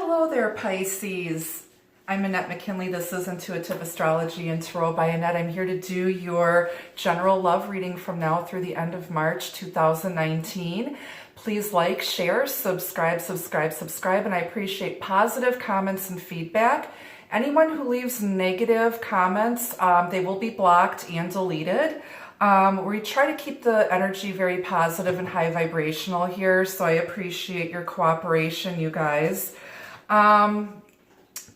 Hello there, Pisces. I'm Annette McKinley. This is Intuitive Astrology and Tarot by Annette. I'm here to do your general love reading from now through the end of March 2019. Please like, share, subscribe, and I appreciate positive comments and feedback. Anyone who leaves negative comments, they will be blocked and deleted. We try to keep the energy very positive and high vibrational here, so I appreciate your cooperation, you guys.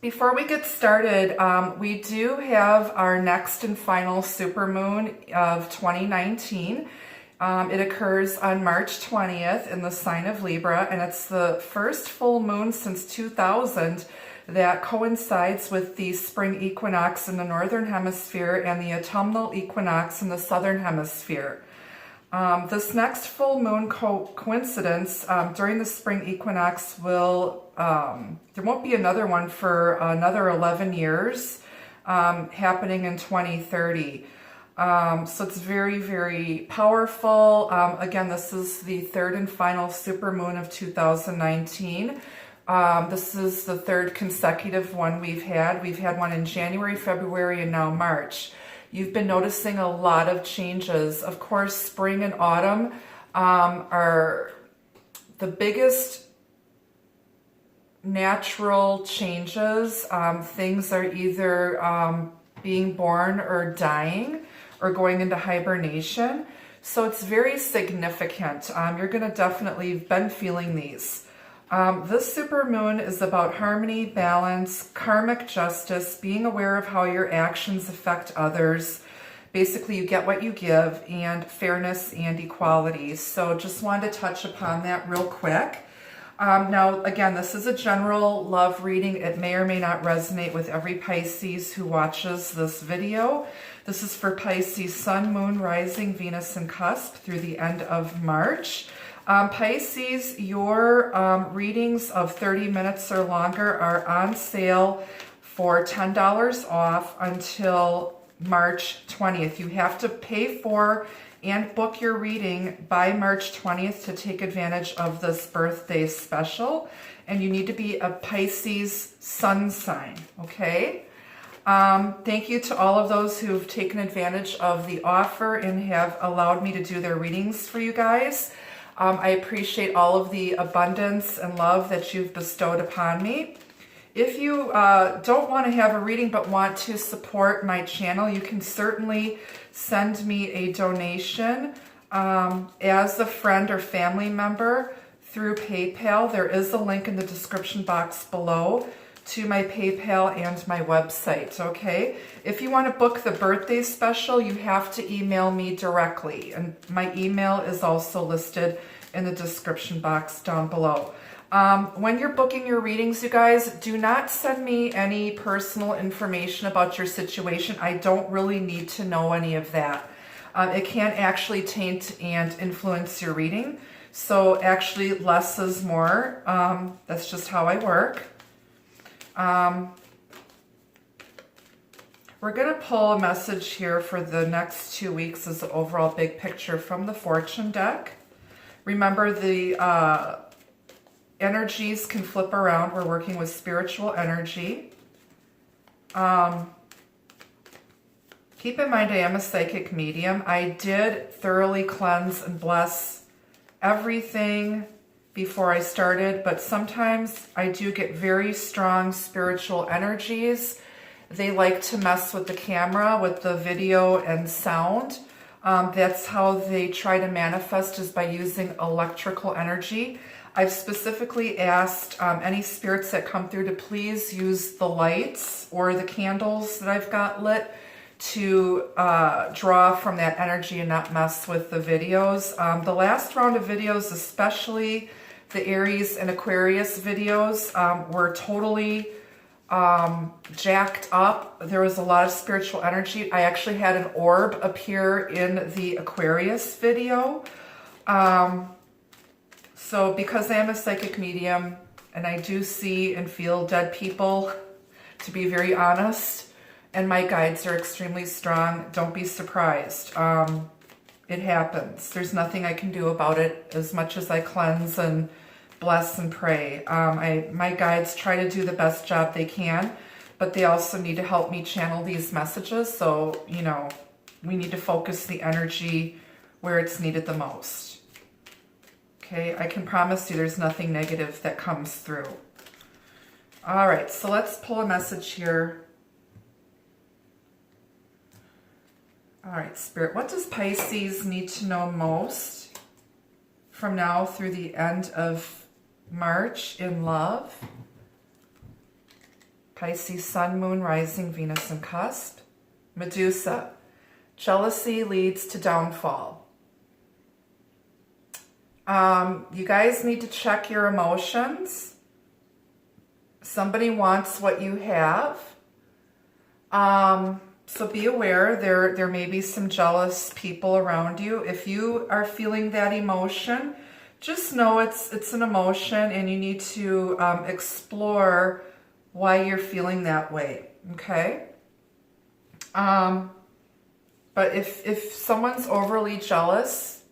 Before we get started, we do have our next and final supermoon of 2019. It occurs on March 20th in the sign of Libra, and it's the first full moon since 2000 that coincides with the spring equinox in the northern hemisphere and the autumnal equinox in the southern hemisphere. This next full moon coincidence during the spring equinox will, there won't be another one for another 11 years, happening in 2030. So it's very, very powerful. Again, this is the third and final supermoon of 2019. This is the third consecutive one we've had. We've had one in January, February, and now March. You've been noticing a lot of changes. Of course, spring and autumn are the biggest natural changes. Things are either being born or dying or going into hibernation. So it's very significant. You're going to definitely have been feeling these. This supermoon is about harmony, balance, karmic justice, being aware of how your actions affect others. Basically, you get what you give, and fairness and equality. So just wanted to touch upon that real quick. Now, again, this is a general love reading. It may or may not resonate with every Pisces who watches this video. This is for Pisces, Sun, Moon, Rising, Venus, and Cusp through the end of March. Pisces, your readings of 30 minutes or longer are on sale for $10 off until March 20th. You have to pay for and book your reading by March 20th to take advantage of this birthday special. And you need to be a Pisces sun sign, okay? Thank you to all of those who've taken advantage of the offer and have allowed me to do their readings for you guys. I appreciate all of the abundance and love that you've bestowed upon me. If you don't want to have a reading but want to support my channel, you can certainly send me a donation as a friend or family member through PayPal. There is a link in the description box below to my PayPal and my website, okay? If you want to book the birthday special, you have to email me directly, and my email is also listed in the description box down below. When you're booking your readings, you guys, do not send me any personal information about your situation. I don't really need to know any of that. It can actually taint and influence your reading. So actually, less is more. That's just how I work. We're going to pull a message here for the next 2 weeks as the overall big picture from the fortune deck. Remember, the energies can flip around. We're working with spiritual energy. Keep in mind, I am a psychic medium. I did thoroughly cleanse and bless everything before I started, but sometimes I do get very strong spiritual energies. They like to mess with the camera, with the video and sound. That's how they try to manifest, is by using electrical energy. I've specifically asked any spirits that come through to please use the lights or the candles that I've got lit to draw from that energy and not mess with the videos. The last round of videos, especially the Aries and Aquarius videos, were totally jacked up. There was a lot of spiritual energy. I actually had an orb appear in the Aquarius video. So because I am a psychic medium and I do see and feel dead people, to be very honest, and my guides are extremely strong, don't be surprised. It happens. There's nothing I can do about it as much as I cleanse and bless and pray. My guides try to do the best job they can, but they also need to help me channel these messages. So, you know, we need to focus the energy where it's needed the most. Okay, I can promise you there's nothing negative that comes through. All right, so let's pull a message here. All right, Spirit, what does Pisces need to know most from now through the end of March in love? Pisces, Sun, Moon, Rising, Venus, and Cusp. Medusa, jealousy leads to downfall. You guys need to check your emotions. Somebody wants what you have. So be aware, there may be some jealous people around you. If you are feeling that emotion, just know it's an emotion and you need to explore why you're feeling that way, okay? But if someone's overly jealous,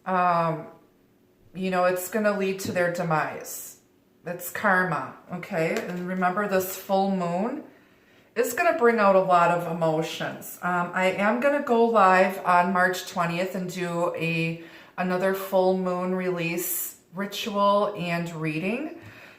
you know, it's going to lead to their demise. That's karma, okay? And remember, this full moon is going to bring out a lot of emotions. I am going to go live on March 20th and do another full moon release ritual and reading.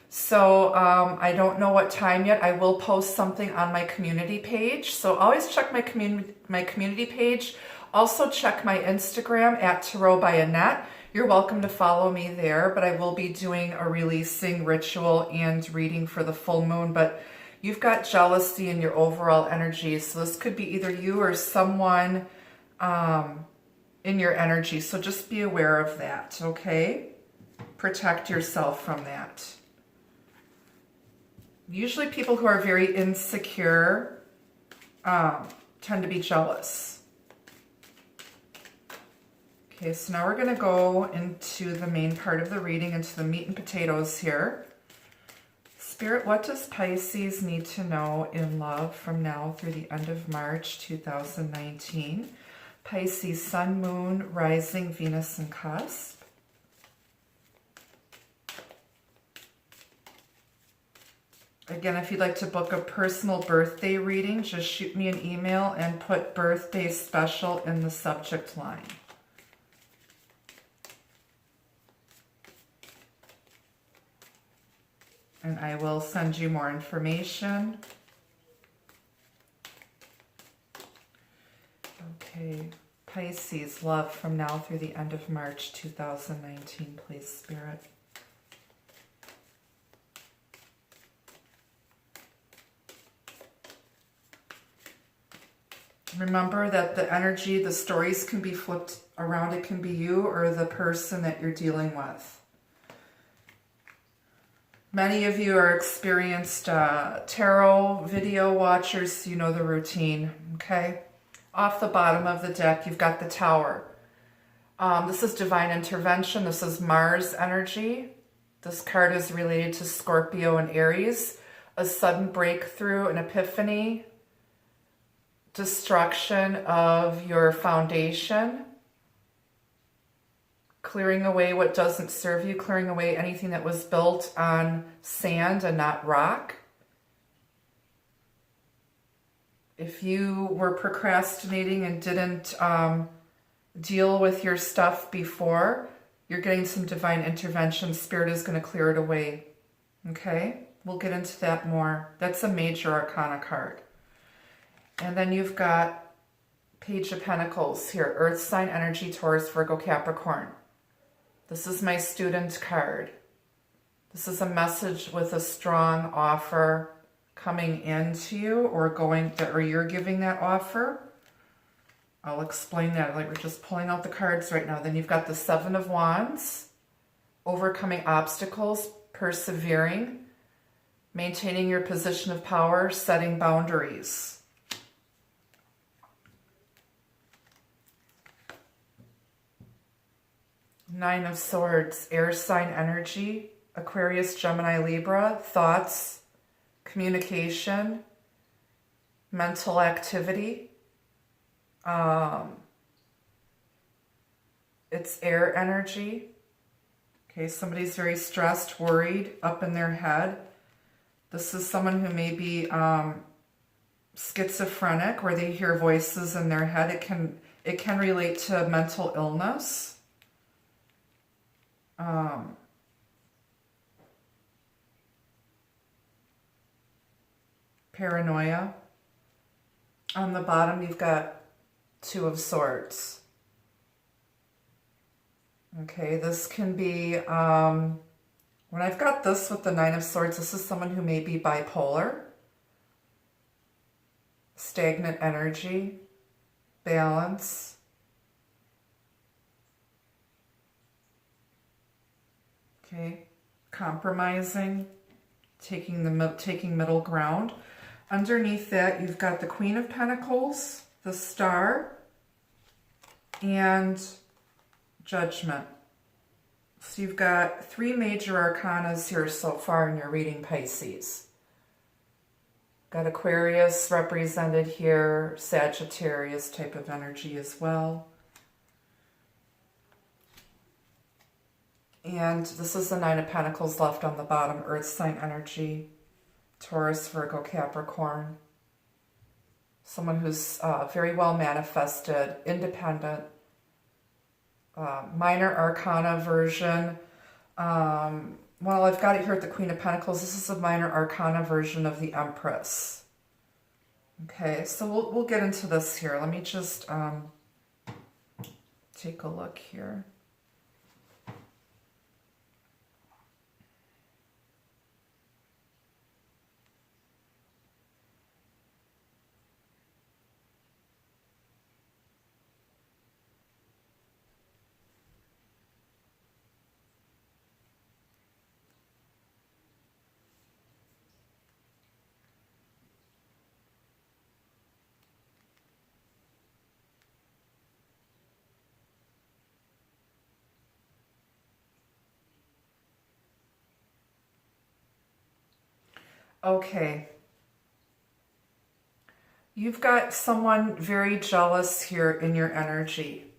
So I don't know what time yet. I will post something on my community page. So always check my community page. Also check my Instagram at Tarot by Annette. You're welcome to follow me there, but I will be doing a releasing ritual and reading for the full moon. But you've got jealousy in your overall energy. So this could be either you or someone in your energy. So just be aware of that, okay? Protect yourself from that. Usually people who are very insecure tend to be jealous. Okay, so now we're going to go into the main part of the reading, into the meat and potatoes here. Spirit, what does Pisces need to know in love from now through the end of March 2019? Pisces, Sun, Moon, Rising, Venus, and Cusp. Again, if you'd like to book a personal birthday reading, just shoot me an email and put birthday special in the subject line. And I will send you more information. Okay, Pisces, love from now through the end of March 2019, please, Spirit. Remember that the energy, the stories can be flipped around. It can be you or the person that you're dealing with. Many of you are experienced tarot video watchers, so you know the routine, okay? Off the bottom of the deck, you've got the Tower. This is divine intervention. This is Mars energy. This card is related to Scorpio and Aries. A sudden breakthrough, an epiphany, destruction of your foundation, clearing away what doesn't serve you, clearing away anything that was built on sand and not rock. If you were procrastinating and didn't deal with your stuff before, you're getting some divine intervention. Spirit is going to clear it away. Okay? We'll get into that more. That's a major arcana card. And then you've got Page of Pentacles here. Earth sign energy, Taurus, Virgo, Capricorn. This is my student card. This is a message with a strong offer coming into you or you're giving that offer. I'll explain that. Like, we're just pulling out the cards right now. Then you've got the Seven of Wands, overcoming obstacles, persevering, maintaining your position of power, setting boundaries. Nine of Swords, air sign energy, Aquarius, Gemini, Libra, thoughts, communication, mental activity. It's air energy. Okay, somebody's very stressed, worried, up in their head. This is someone who may be schizophrenic, where they hear voices in their head. It can relate to mental illness. Paranoia. On the bottom, you've got Two of Swords. Okay, this can be, when I've got this with the Nine of Swords, this is someone who may be bipolar, stagnant energy, balance. Okay, compromising, taking middle ground. Underneath that, you've got the Queen of Pentacles, the Star, and Judgment. So you've got 3 major arcanas here so far in your reading, Pisces. Got Aquarius represented here, Sagittarius type of energy as well. And this is the Nine of Pentacles left on the bottom, Earth sign energy, Taurus, Virgo, Capricorn. Someone who's very well manifested, independent. Minor Arcana version. Well, I've got it here at the Queen of Pentacles. This is a Minor Arcana version of the Empress. Okay, so we'll get into this here. Let me just take a look here. Okay. You've got someone very jealous here in your energy.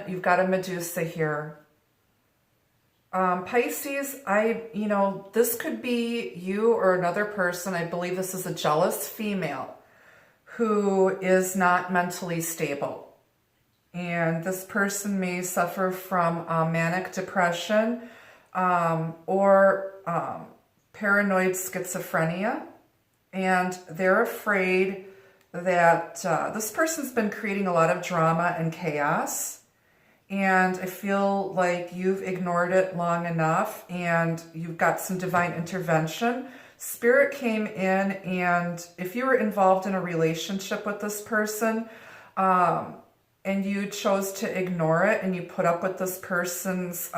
You've got a Medusa here. Pisces, this could be you or another person. I believe this is a jealous female who is not mentally stable. And this person may suffer from manic depression or paranoid schizophrenia, and they're afraid that this person's been creating a lot of drama and chaos, and I feel like you've ignored it long enough and you've got some divine intervention. Spirit came in, and if you were involved in a relationship with this person and you chose to ignore it and you put up with this person's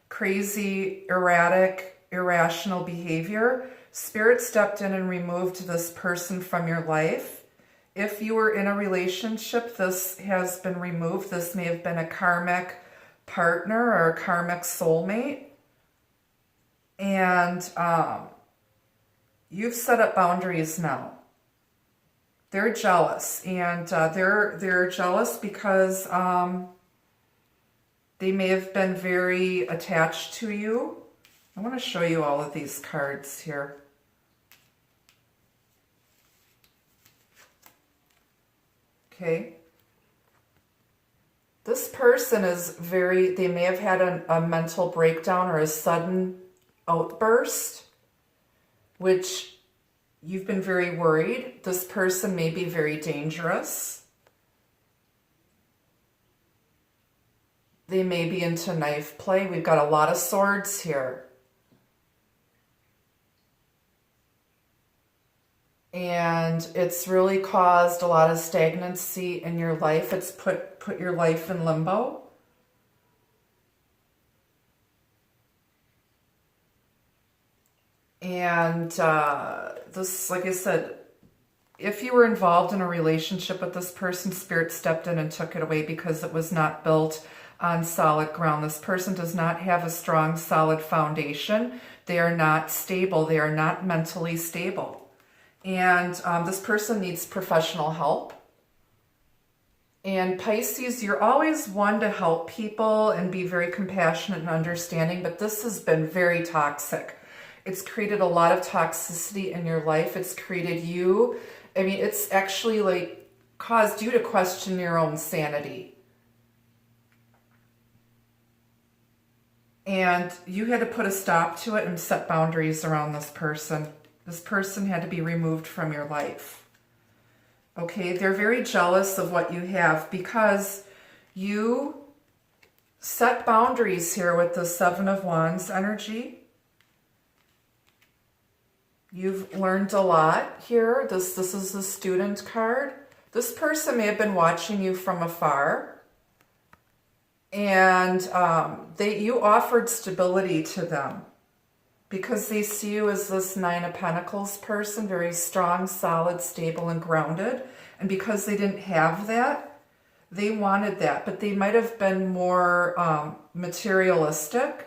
crazy, erratic, irrational behavior, Spirit stepped in and removed this person from your life. If you were in a relationship, this has been removed. This may have been a karmic partner or a karmic soulmate. And you've set up boundaries now. They're jealous. And they're jealous because they may have been very attached to you. I want to show you all of these cards here. Okay. This person is they may have had a mental breakdown or a sudden outburst, which you've been very worried. This person may be very dangerous. They may be into knife play. We've got a lot of swords here. And it's really caused a lot of stagnancy in your life. It's put your life in limbo. And this, like I said, if you were involved in a relationship with this person, Spirit stepped in and took it away because it was not built on solid ground. This person does not have a strong, solid foundation. They are not stable. They are not mentally stable. And this person needs professional help. And Pisces, you're always one to help people and be very compassionate and understanding, but this has been very toxic. It's created a lot of toxicity in your life. It's created you. I mean, it's actually like caused you to question your own sanity. And you had to put a stop to it and set boundaries around this person. This person had to be removed from your life. Okay, they're very jealous of what you have because you set boundaries here with the Seven of Wands energy. You've learned a lot here. This is the student card. This person may have been watching you from afar. And you offered stability to them because they see you as this Nine of Pentacles person, very strong, solid, stable, and grounded. And because they didn't have that, they wanted that. But they might have been more materialistic.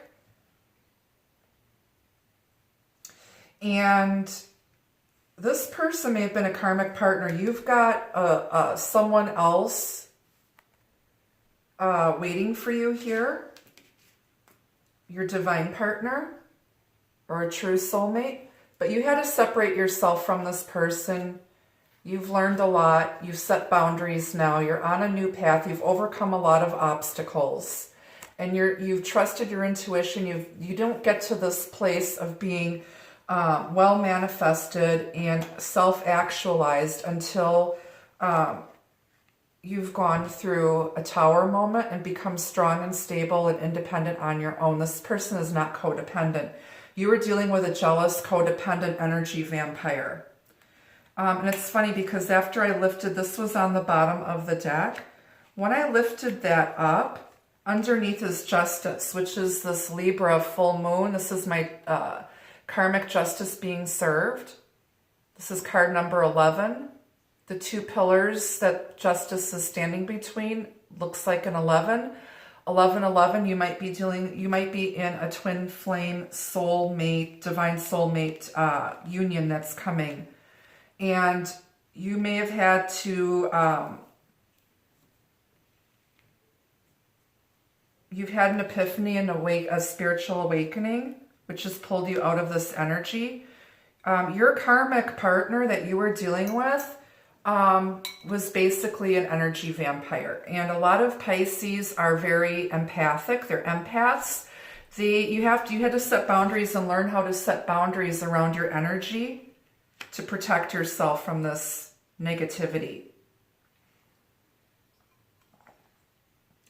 And this person may have been a karmic partner. You've got someone else waiting for you here. Your divine partner or a true soulmate. But you had to separate yourself from this person. You've learned a lot. You've set boundaries now. You're on a new path. You've overcome a lot of obstacles. And you've trusted your intuition. You don't get to this place of being well manifested and self-actualized until you've gone through a tower moment and become strong and stable and independent on your own. This person is not codependent. You were dealing with a jealous, codependent energy vampire. And it's funny because after I lifted, this was on the bottom of the deck. When I lifted that up, underneath is Justice, which is this Libra full moon. This is my karmic justice being served. This is card number 11. The two pillars that Justice is standing between looks like an 11. 11, you might be in a twin flame soulmate, divine soulmate union that's coming. And you may have had to, you've had an epiphany and a spiritual awakening, which has pulled you out of this energy. Your karmic partner that you were dealing with was basically an energy vampire. And a lot of Pisces are very empathic. They're empaths. You had to set boundaries and learn how to set boundaries around your energy to protect yourself from this negativity.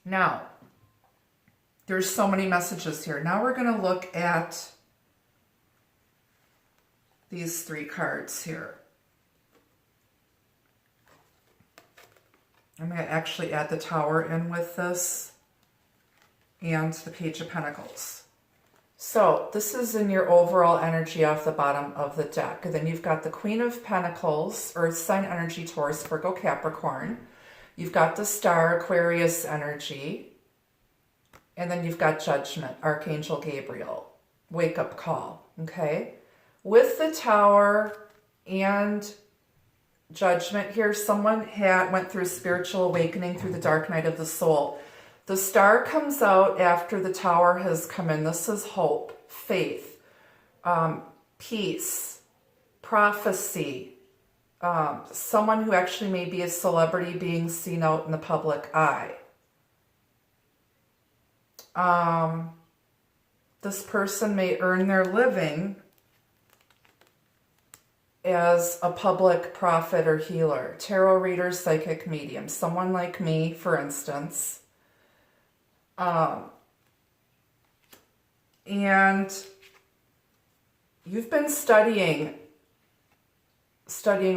Now, there's so many messages here. Now we're going to look at these three cards here. I'm going to actually add the Tower in with this and the Page of Pentacles. So this is in your overall energy off the bottom of the deck. And then you've got the Queen of Pentacles, Earth sign energy, Taurus, Virgo, Capricorn. You've got the Star, Aquarius energy. And then you've got Judgment, Archangel Gabriel, wake up call, okay? With the Tower and Judgment here, someone went through a spiritual awakening through the dark night of the soul. The Star comes out after the Tower has come in. This is hope, faith, peace, prophecy, someone who actually may be a celebrity being seen out in the public eye. This person may earn their living as a public prophet or healer, tarot reader, psychic medium, someone like me, for instance. And you've been studying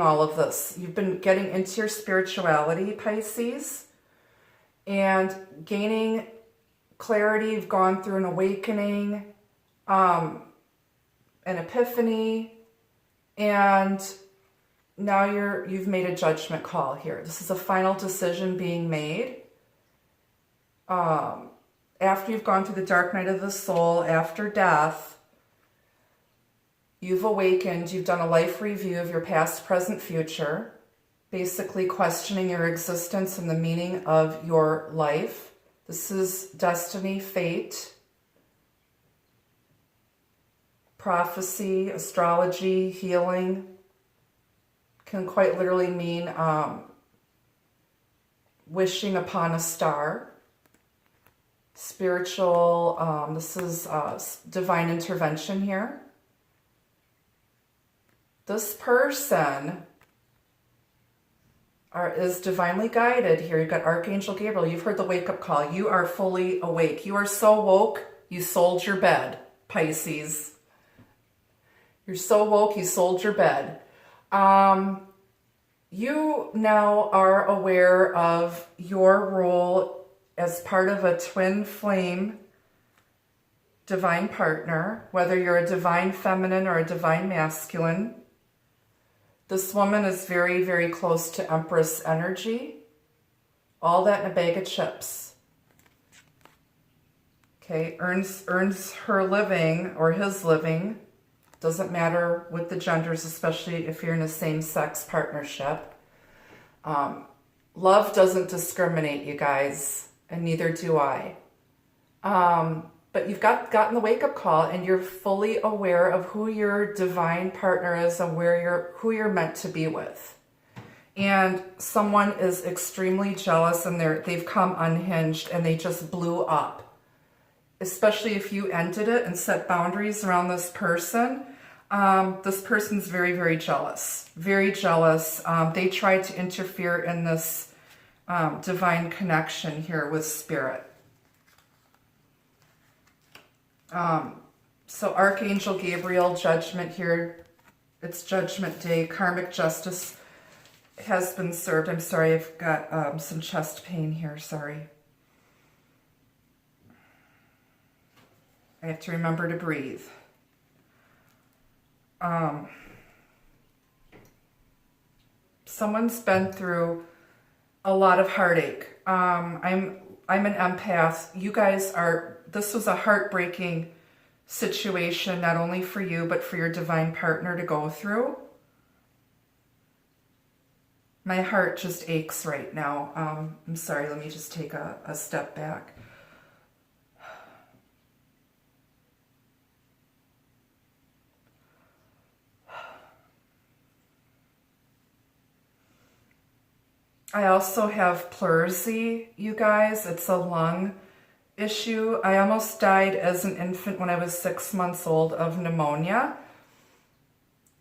all of this. You've been getting into your spirituality, Pisces, and gaining clarity. You've gone through an awakening, an epiphany, and now you've made a judgment call here. This is a final decision being made. After you've gone through the dark night of the soul, after death, you've awakened, you've done a life review of your past, present, future. basically questioning your existence and the meaning of your life. This is destiny, fate, prophecy, astrology, healing. Can quite literally mean wishing upon a star. Spiritual, this is divine intervention here. This person is divinely guided here. You've got Archangel Gabriel. You've heard the wake-up call. You are fully awake. You are so woke, you sold your bed, Pisces. You're so woke, you sold your bed. You now are aware of your role as part of a twin flame divine partner, whether you're a divine feminine or a divine masculine. This woman is very, very close to Empress energy. All that in a bag of chips. Okay, earns her living or his living. Doesn't matter with the genders, especially if you're in a same-sex partnership. Love doesn't discriminate, you guys, and neither do I. But you've gotten the wake-up call, and you're fully aware of who your divine partner is and who you're meant to be with. And someone is extremely jealous, and they've come unhinged, and they just blew up. Especially if you ended it and set boundaries around this person. This person's very, very jealous. Very jealous. They tried to interfere in this divine connection here with spirit. So Archangel Gabriel, judgment here. It's Judgment Day. Karmic justice has been served. I'm sorry, I've got some chest pain here. Sorry. I have to remember to breathe. Someone's been through a lot of heartache. I'm an empath. You guys are, this was a heartbreaking situation, not only for you, but for your divine partner to go through. My heart just aches right now. I'm sorry, let me just take a step back. I also have pleurisy, you guys. It's a lung issue. I almost died as an infant when I was 6 months old of pneumonia.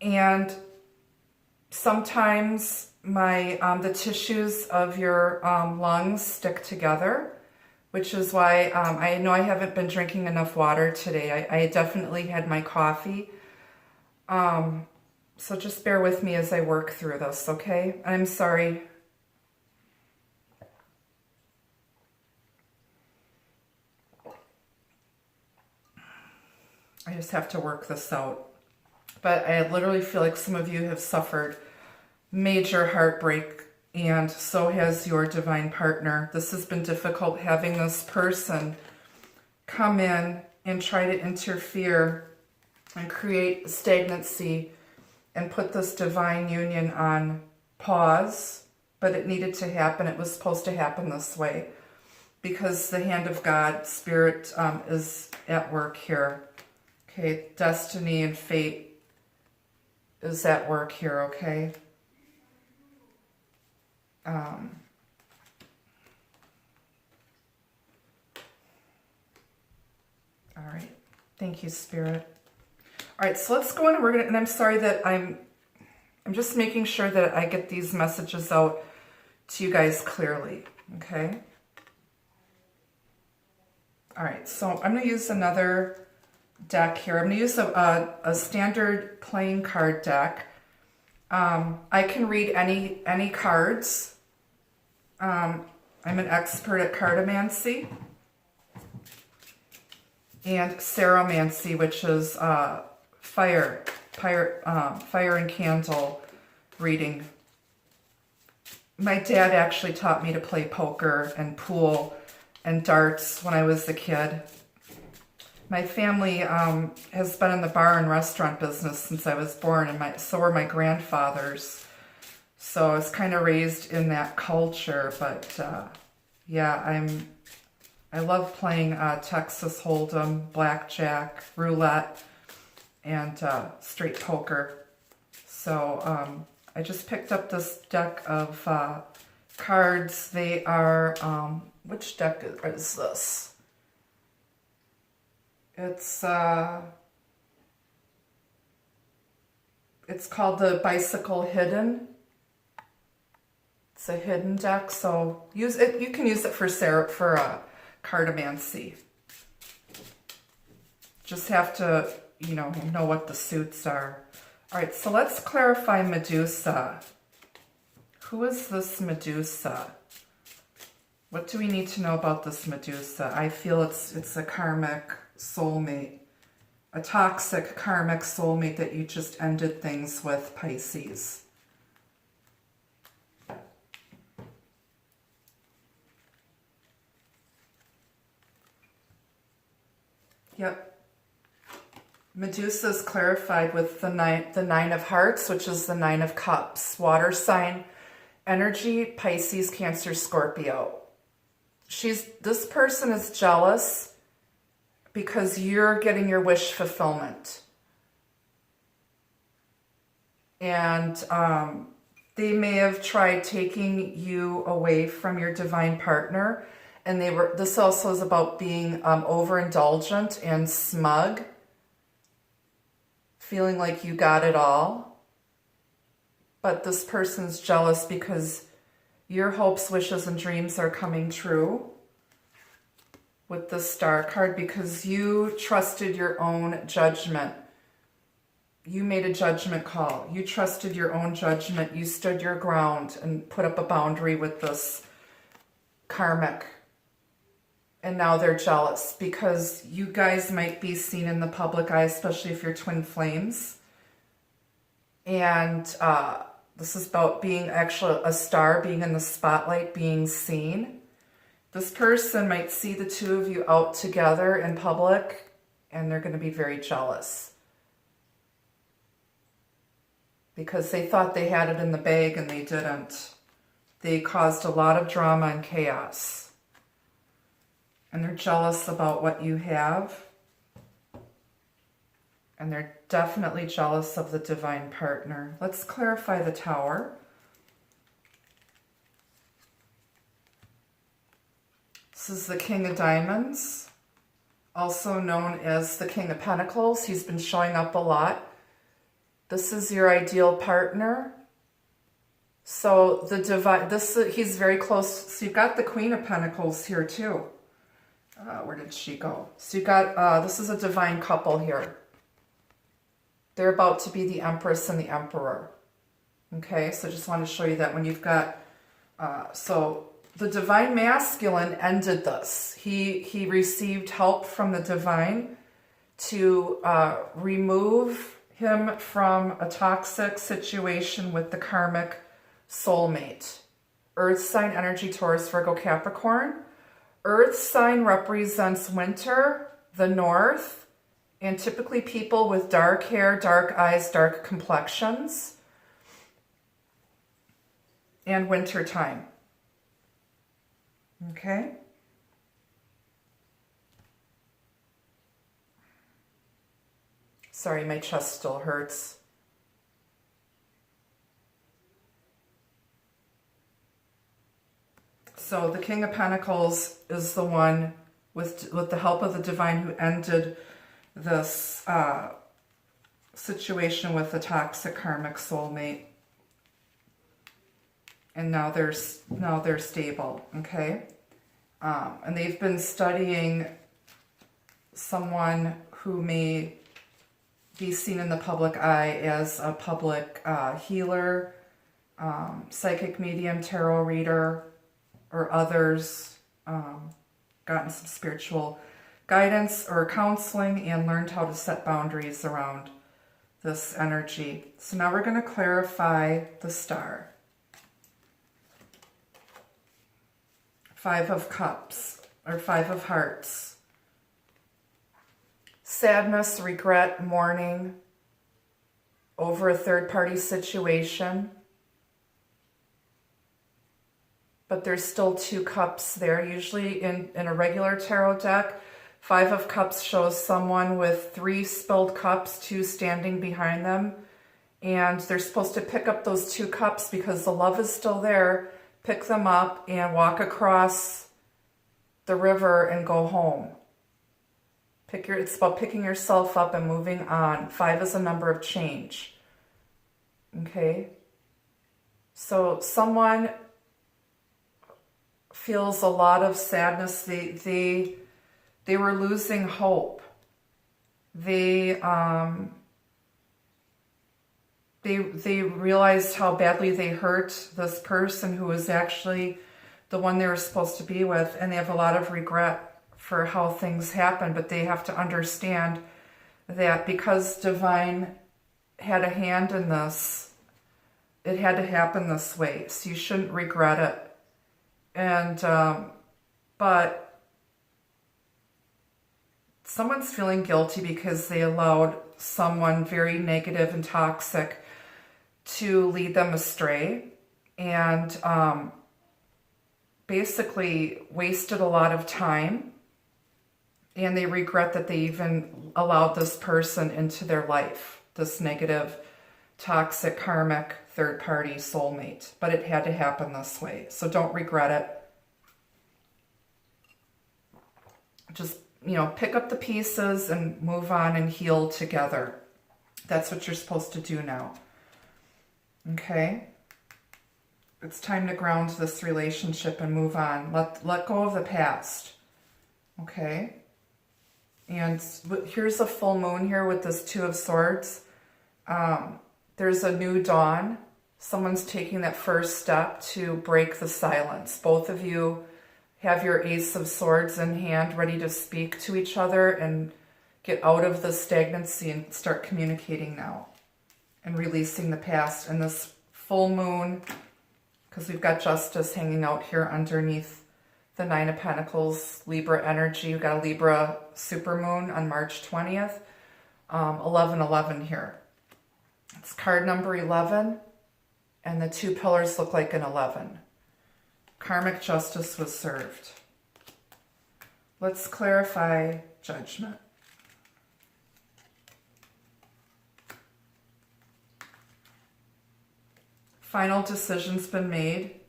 And sometimes the tissues of your lungs stick together, which is why I know I haven't been drinking enough water today. I definitely had my coffee. So just bear with me as I work through this, okay? I'm sorry. I just have to work this out. But I literally feel like some of you have suffered major heartbreak, and so has your divine partner. This has been difficult, having this person come in and try to interfere and create stagnancy and put this divine union on pause. But it needed to happen. It was supposed to happen this way because the hand of God, Spirit, is at work here. Okay, destiny and fate is at work here, okay? All right, thank you, Spirit. All right, so let's go in, and I'm sorry that I'm just making sure that I get these messages out to you guys clearly, okay? All right, so I'm going to use another deck here. I'm going to use a standard playing card deck. I can read any cards. I'm an expert at Cartomancy and ceromancy, which is fire and candle reading. My dad actually taught me to play poker and pool and darts when I was a kid. My family has been in the bar and restaurant business since I was born, and so were my grandfathers. So I was kind of raised in that culture, but yeah, I love playing Texas Hold'em, blackjack, roulette, and straight poker. So I just picked up this deck of cards. They are, which deck is this? It's called the Bicycle Hidden. It's a hidden deck, so use it. You can use it for Cartomancy. Just have to, know what the suits are. All right, so let's clarify Medusa. Who is this Medusa? What do we need to know about this Medusa? I feel it's a karmic soulmate, a toxic karmic soulmate that you just ended things with, Pisces. Yep. Medusa is clarified with the nine of hearts, which is the 9 of cups. Water sign energy, Pisces, Cancer, Scorpio. This person is jealous because you're getting your wish fulfillment. And they may have tried taking you away from your divine partner. And this also is about being overindulgent and smug, feeling like you got it all. But this person's jealous because your hopes, wishes, and dreams are coming true with the Star card because you trusted your own judgment. You made a judgment call. You trusted your own judgment. You stood your ground and put up a boundary with this karmic. And now they're jealous because you guys might be seen in the public eye, especially if you're twin flames. And this is about being actually a star, being in the spotlight, being seen. This person might see the two of you out together in public, and they're going to be very jealous. Because they thought they had it in the bag, and they didn't. They caused a lot of drama and chaos. And they're jealous about what you have. And they're definitely jealous of the divine partner. Let's clarify the Tower. This is the King of Diamonds, also known as the King of Pentacles. He's been showing up a lot. This is your ideal partner. So he's very close. So you've got the Queen of Pentacles here too. Where did she go? So you got, this is a divine couple here. They're about to be the Empress and the Emperor. Okay, so just want to show you that when you've got, so the divine masculine ended this. He received help from the divine to remove him from a toxic situation with the karmic soulmate. Earth sign energy, Taurus, Virgo, Capricorn. Earth sign represents winter, the north, and typically people with dark hair, dark eyes, dark complexions, and winter time. Okay? Sorry, my chest still hurts. So the King of Pentacles is the one with the help of the divine who ended this situation with the toxic karmic soulmate. And now they're stable, okay? And they've been studying someone who may be seen in the public eye as a public healer, psychic medium, tarot reader, or others, gotten some spiritual guidance or counseling and learned how to set boundaries around this energy. So now we're going to clarify the Star. 5 of Cups, or 5 of Hearts. Sadness, regret, mourning over a third-party situation. but there's still 2 cups there. Usually in a regular tarot deck, 5 of Cups shows someone with 3 spilled cups, 2 standing behind them. And they're supposed to pick up those 2 cups because the love is still there. Pick them up and walk across the river and go home. It's about picking yourself up and moving on. 5 is a number of change. Okay? So someone feels a lot of sadness. They were losing hope. They realized how badly they hurt this person who was actually the one they were supposed to be with, and they have a lot of regret for how things happened, but they have to understand that because Divine had a hand in this, it had to happen this way, so you shouldn't regret it. And but someone's feeling guilty because they allowed someone very negative and toxic to lead them astray, and basically wasted a lot of time, and they regret that they even allowed this person into their life, this negative, toxic, karmic, third-party soulmate. But it had to happen this way, so don't regret it. Just, pick up the pieces and move on and heal together. That's what you're supposed to do now. Okay? It's time to ground this relationship and move on. Let go of the past. Okay? And here's a full moon here with this 2 of Swords. There's a new dawn. Someone's taking that first step to break the silence. Both of you have your Ace of Swords in hand, ready to speak to each other and get out of the stagnancy and start communicating now and releasing the past. And this full moon, because we've got Justice hanging out here underneath the 9 of Pentacles, Libra energy. We've got a Libra supermoon on March 20th, 11/11 here. It's card number 11, and the 2 pillars look like an 11. Karmic justice was served. Let's clarify judgment. Final decision's been made.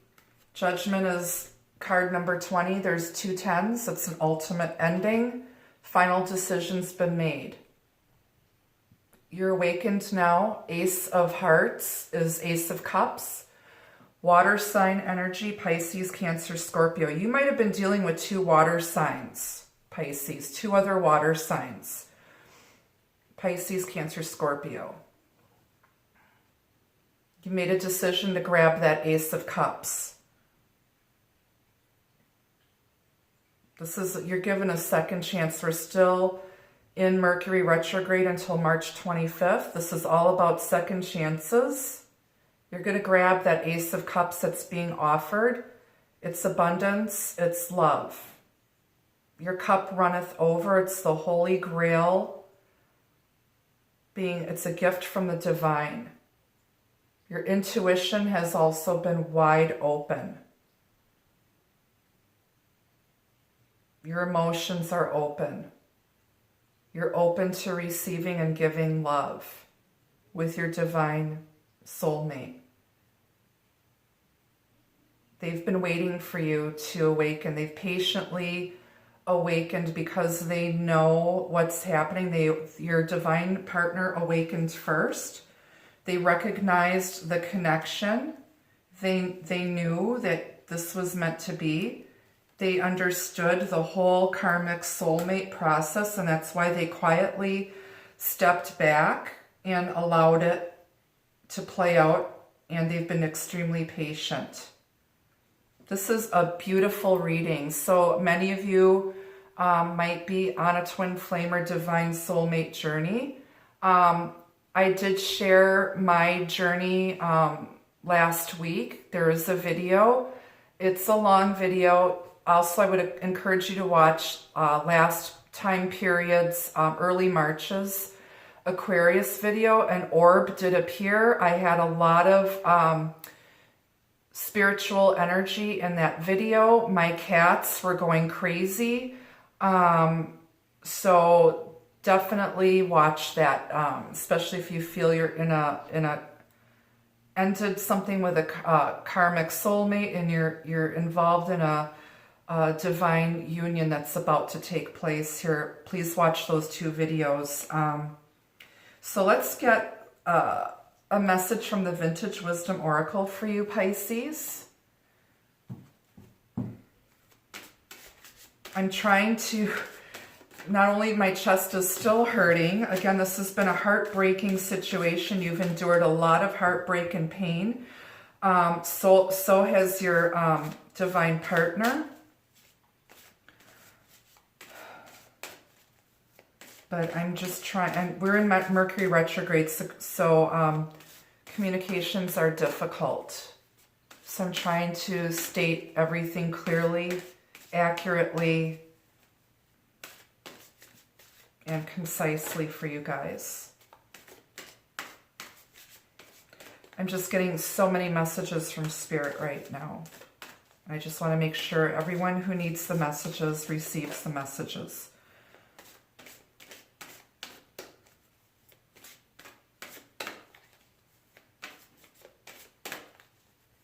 Judgment is card number 20. There's 2 10s. It's an ultimate ending. Final decision's been made. You're awakened now. Ace of Hearts is Ace of Cups. Water sign energy, Pisces, Cancer, Scorpio. You might have been dealing with 2 water signs, Pisces, 2 other water signs. Pisces, Cancer, Scorpio. You made a decision to grab that Ace of Cups. You're given a second chance. We're still in Mercury retrograde until March 25th. This is all about second chances. You're going to grab that Ace of Cups that's being offered. It's abundance. It's love. Your cup runneth over. It's the Holy Grail. It's a gift from the divine. Your intuition has also been wide open. Your emotions are open. You're open to receiving and giving love with your divine soulmate. They've been waiting for you to awaken. They've patiently awakened because they know what's happening. Your divine partner awakened first. They recognized the connection. They knew that this was meant to be. They understood the whole karmic soulmate process, and that's why they quietly stepped back and allowed it to play out, and they've been extremely patient. This is a beautiful reading. So many of you might be on a twin flame or divine soulmate journey. I did share my journey last week. There is a video. It's a long video. Also, I would encourage you to watch last time period's early March's Aquarius video. An orb did appear. I had a lot of spiritual energy in that video. My cats were going crazy. So definitely watch that, especially if you feel you're in a ended something with a karmic soulmate and you're involved in a divine union that's about to take place here. Please watch those 2 videos. So let's get a message from the Vintage Wisdom Oracle for you, Pisces. I'm trying to, not only my chest is still hurting. Again, this has been a heartbreaking situation. You've endured a lot of heartbreak and pain. So has your divine partner. But I'm just trying, and we're in Mercury retrograde, so communications are difficult. So I'm trying to state everything clearly, accurately, and concisely for you guys. I'm just getting so many messages from Spirit right now. I just want to make sure everyone who needs the messages receives the messages.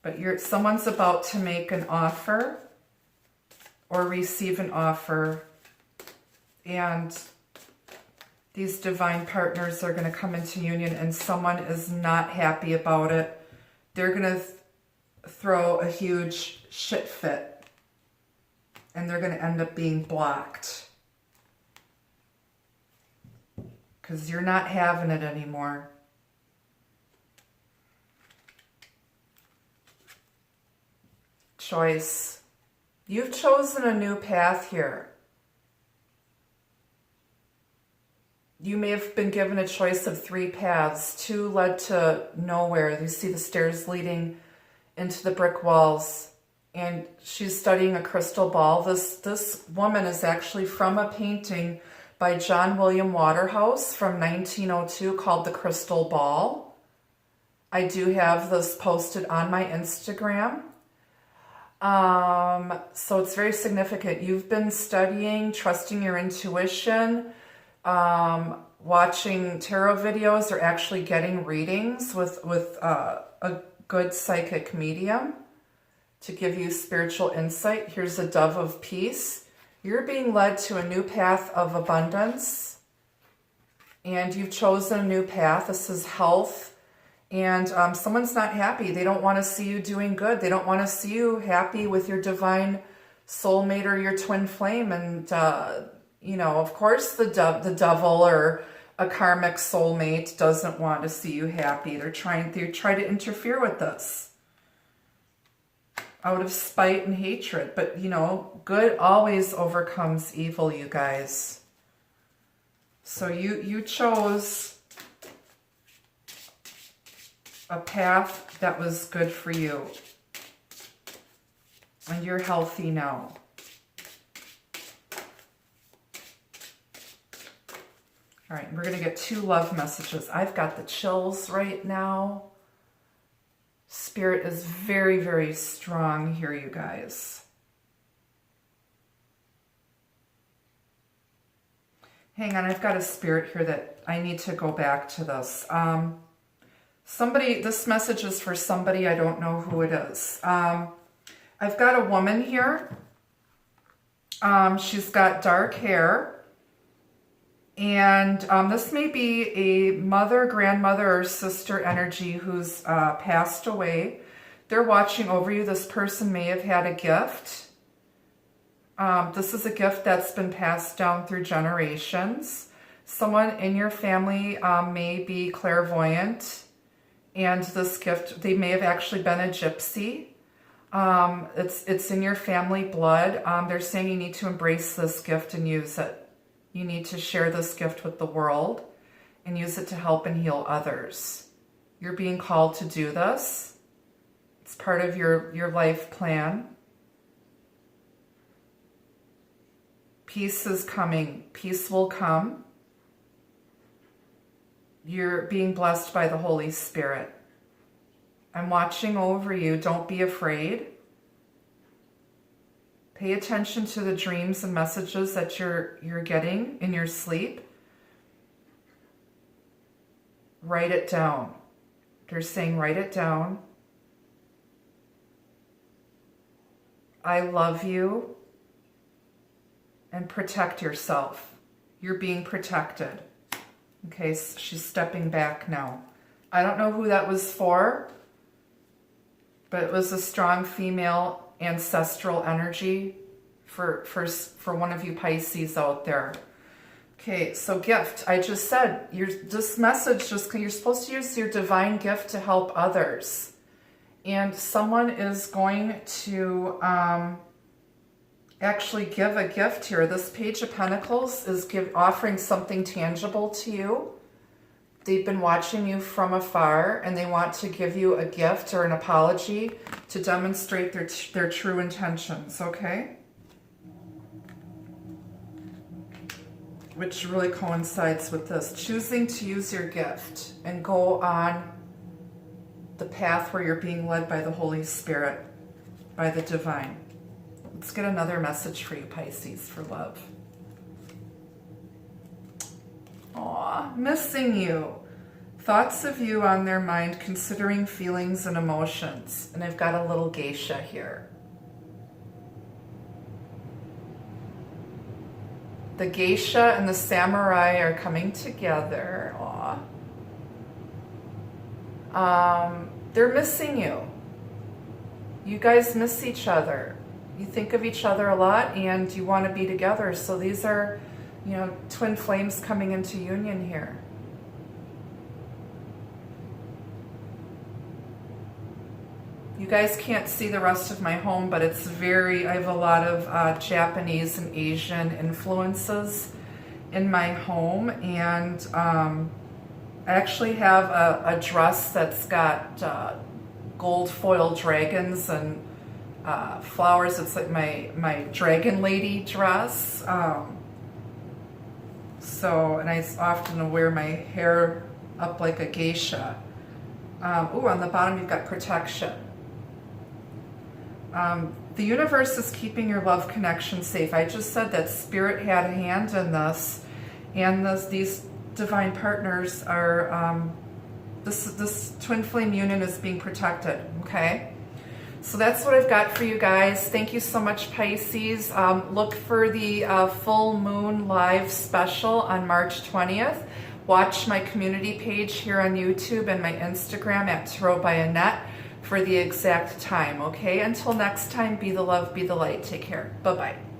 But someone's about to make an offer or receive an offer, and these divine partners are going to come into union, and someone is not happy about it. They're going to throw a huge shit fit, and they're going to end up being blocked because you're not having it anymore. Choice. You've chosen a new path here. You may have been given a choice of 3 paths. 2 led to nowhere. You see the stairs leading into the brick walls, and she's studying a crystal ball. This woman is actually from a painting by John William Waterhouse from 1902 called The Crystal Ball. I do have this posted on my Instagram. So it's very significant. You've been studying, trusting your intuition, watching tarot videos, or actually getting readings with a good psychic medium to give you spiritual insight. Here's a dove of peace. You're being led to a new path of abundance, and you've chosen a new path. This is health. And someone's not happy. They don't want to see you doing good. They don't want to see you happy with your divine soulmate or your twin flame. And, you know, of course the devil or a karmic soulmate doesn't want to see you happy. They try to interfere with this out of spite and hatred. But, you know, good always overcomes evil, you guys. So you chose a path that was good for you, and you're healthy now. All right, we're going to get 2 love messages. I've got the chills right now. Spirit is very, very strong here, you guys. Hang on, I've got a spirit here that I need to go back to this. This message is for somebody, I don't know who it is. I've got a woman here. She's got dark hair. And this may be a mother, grandmother, or sister energy who's passed away. They're watching over you. This person may have had a gift. This is a gift that's been passed down through generations. Someone in your family may be clairvoyant. And this gift, they may have actually been a gypsy. It's in your family blood. They're saying you need to embrace this gift and use it. You need to share this gift with the world and use it to help and heal others. You're being called to do this. It's part of your life plan. Peace is coming. Peace will come. You're being blessed by the Holy Spirit. I'm watching over you. Don't be afraid. Pay attention to the dreams and messages that you're getting in your sleep. Write it down. They're saying write it down. I love you. And protect yourself. You're being protected. Okay, so she's stepping back now. I don't know who that was for, but it was a strong female ancestral energy for one of you Pisces out there. Okay, so gift. I just said, this message, you're supposed to use your divine gift to help others. And someone is going to actually give a gift here. This Page of Pentacles is offering something tangible to you. They've been watching you from afar, and they want to give you a gift or an apology to demonstrate their true intentions, okay? Which really coincides with this. Choosing to use your gift and go on the path where you're being led by the Holy Spirit, by the divine. Let's get another message for you, Pisces, for love. Aw, missing you. Thoughts of you on their mind, considering feelings and emotions. And I've got a little geisha here. The geisha and the samurai are coming together. Aw. They're missing you. You guys miss each other. You think of each other a lot and you want to be together. So these are, twin flames coming into union here. You guys can't see the rest of my home, but it's I have a lot of Japanese and Asian influences in my home. And I actually have a dress that's got gold foil dragons and flowers. It's like my dragon lady dress. And I often wear my hair up like a geisha. On the bottom you've got protection. The universe is keeping your love connection safe. I just said that Spirit had a hand in this, and these divine partners are, this twin flame union is being protected, okay? So that's what I've got for you guys. Thank you so much, Pisces. Look for the full moon live special on March 20th. Watch my community page here on YouTube and my Instagram at Tarot by Annette for the exact time, okay? Until next time, be the love, be the light. Take care. Bye-bye.